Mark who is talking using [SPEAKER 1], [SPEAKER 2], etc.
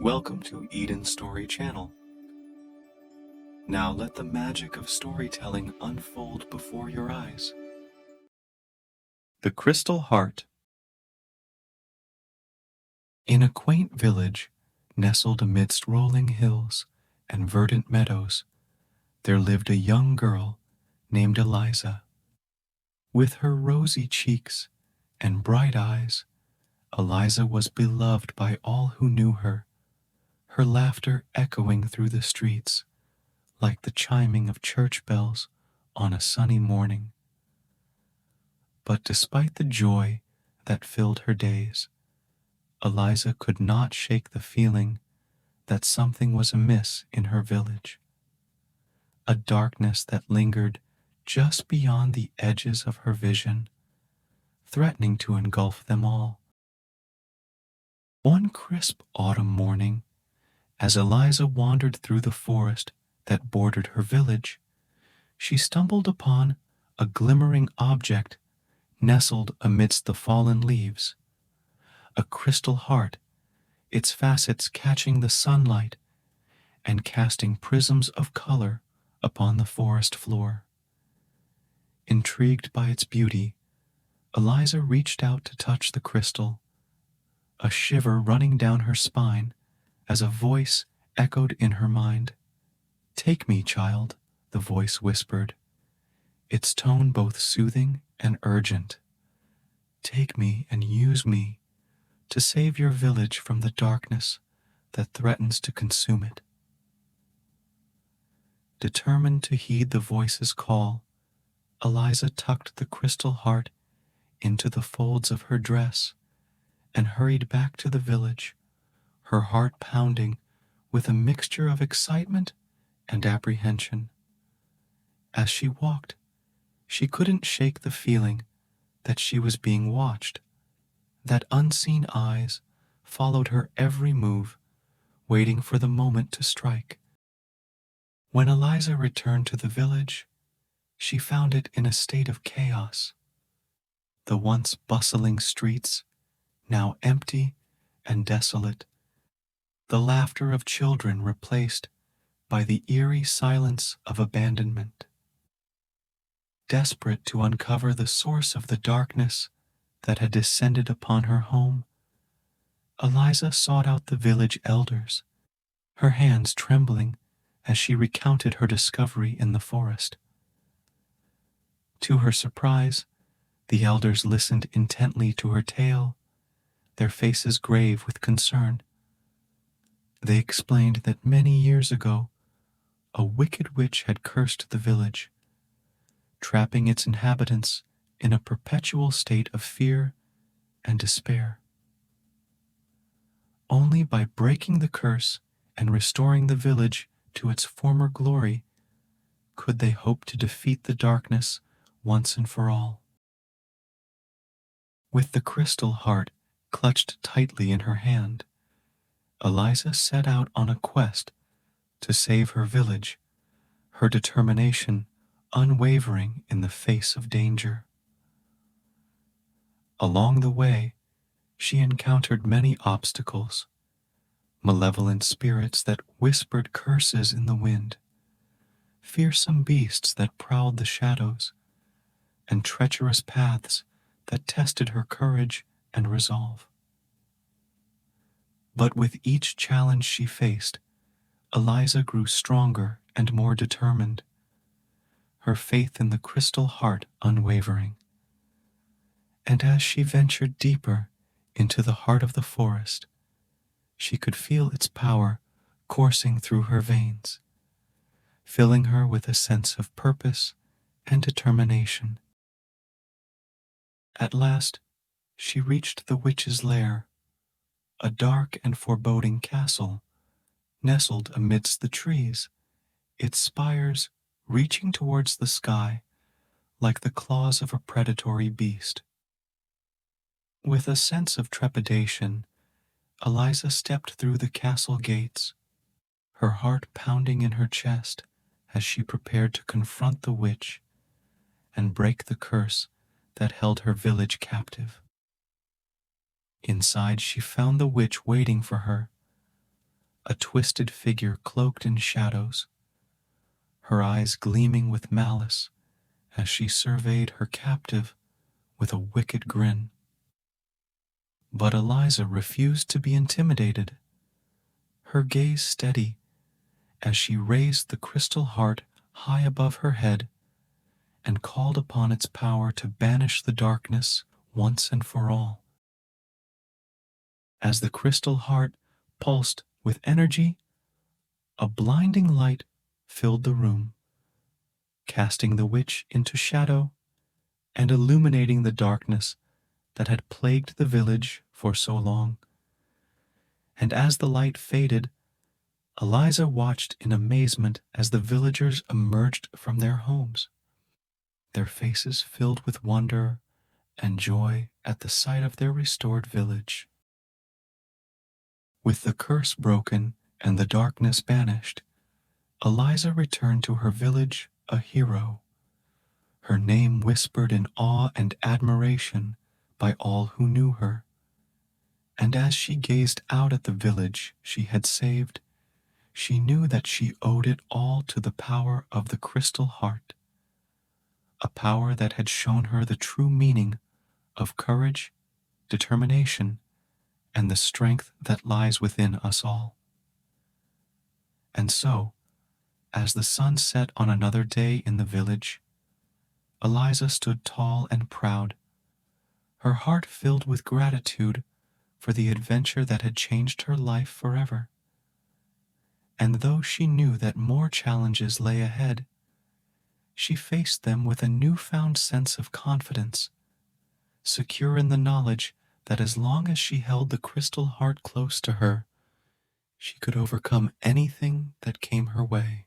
[SPEAKER 1] Welcome to Eden Story Channel. Now let the magic of storytelling unfold before your eyes. The Crystal Heart. In a quaint village, nestled amidst rolling hills and verdant meadows, there lived a young girl named Eliza. With her rosy cheeks and bright eyes, Eliza was beloved by all who knew her, her laughter echoing through the streets like the chiming of church bells on a sunny morning. But despite the joy that filled her days, Eliza could not shake the feeling that something was amiss in her village, a darkness that lingered just beyond the edges of her vision, threatening to engulf them all. One crisp autumn morning, as Eliza wandered through the forest that bordered her village, she stumbled upon a glimmering object nestled amidst the fallen leaves, a crystal heart, its facets catching the sunlight and casting prisms of color upon the forest floor. Intrigued by its beauty, Eliza reached out to touch the crystal, a shiver running down her spine as a voice echoed in her mind. "Take me, child," the voice whispered, its tone both soothing and urgent. "Take me and use me to save your village from the darkness that threatens to consume it." Determined to heed the voice's call, Eliza tucked the crystal heart into the folds of her dress and hurried back to the village, her heart pounding with a mixture of excitement and apprehension. As she walked, she couldn't shake the feeling that she was being watched, that unseen eyes followed her every move, waiting for the moment to strike. When Eliza returned to the village, she found it in a state of chaos. The once bustling streets, now empty and desolate, the laughter of children replaced by the eerie silence of abandonment. Desperate to uncover the source of the darkness that had descended upon her home, Eliza sought out the village elders, her hands trembling as she recounted her discovery in the forest. To her surprise, the elders listened intently to her tale, their faces grave with concern. They explained that many years ago, a wicked witch had cursed the village, trapping its inhabitants in a perpetual state of fear and despair. Only by breaking the curse and restoring the village to its former glory could they hope to defeat the darkness once and for all. With the crystal heart clutched tightly in her hand, Eliza set out on a quest to save her village, her determination unwavering in the face of danger. Along the way, she encountered many obstacles, malevolent spirits that whispered curses in the wind, fearsome beasts that prowled the shadows, and treacherous paths that tested her courage and resolve. But with each challenge she faced, Eliza grew stronger and more determined, her faith in the crystal heart unwavering. And as she ventured deeper into the heart of the forest, she could feel its power coursing through her veins, filling her with a sense of purpose and determination. At last, she reached the witch's lair, a dark and foreboding castle nestled amidst the trees, its spires reaching towards the sky like the claws of a predatory beast. With a sense of trepidation, Eliza stepped through the castle gates, her heart pounding in her chest as she prepared to confront the witch and break the curse that held her village captive. Inside, she found the witch waiting for her, a twisted figure cloaked in shadows, her eyes gleaming with malice as she surveyed her captive with a wicked grin. But Eliza refused to be intimidated, her gaze steady as she raised the crystal heart high above her head and called upon its power to banish the darkness once and for all. As the crystal heart pulsed with energy, a blinding light filled the room, casting the witch into shadow and illuminating the darkness that had plagued the village for so long. And as the light faded, Eliza watched in amazement as the villagers emerged from their homes, their faces filled with wonder and joy at the sight of their restored village. With the curse broken and the darkness banished, Eliza returned to her village a hero, her name whispered in awe and admiration by all who knew her. And as she gazed out at the village she had saved, she knew that she owed it all to the power of the crystal heart, a power that had shown her the true meaning of courage, determination, and the strength that lies within us all. And so, as the sun set on another day in the village, Eliza stood tall and proud, her heart filled with gratitude for the adventure that had changed her life forever. And though she knew that more challenges lay ahead, she faced them with a newfound sense of confidence, secure in the knowledge that as long as she held the crystal heart close to her, she could overcome anything that came her way.